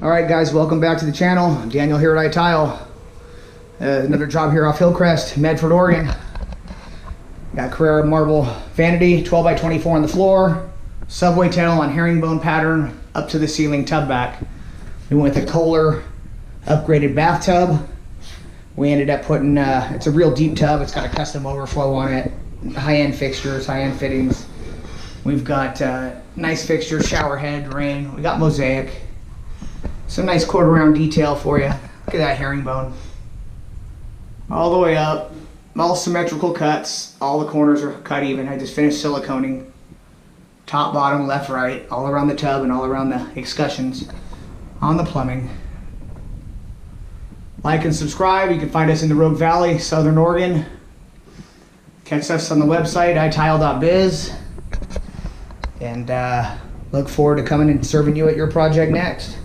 Alright guys, welcome back to the channel. I'm Daniel here at iTile. Another job here off HILLCREST, Medford, Oregon. Got Carrara marble vanity, 12 by 24 on the floor. Subway tile on herringbone pattern up to the ceiling tub back. We went with a Kohler upgraded bathtub. We ended up putting, it's a real deep tub. It's got a custom overflow on it. High-end fixtures, high-end fittings. We've got nice fixtures, shower head, rain. We got Mosaic. Some nice quarter round detail for you. Look at that herringbone. All the way up. All symmetrical cuts. All the corners are cut even. I just finished siliconing. Top, bottom, left, right. All around the tub and all around the escutcheons. On the plumbing. Like and subscribe. You can find us in the Rogue Valley, Southern Oregon. Catch us on the website, itile.biz. And look forward to coming and serving you at your project next.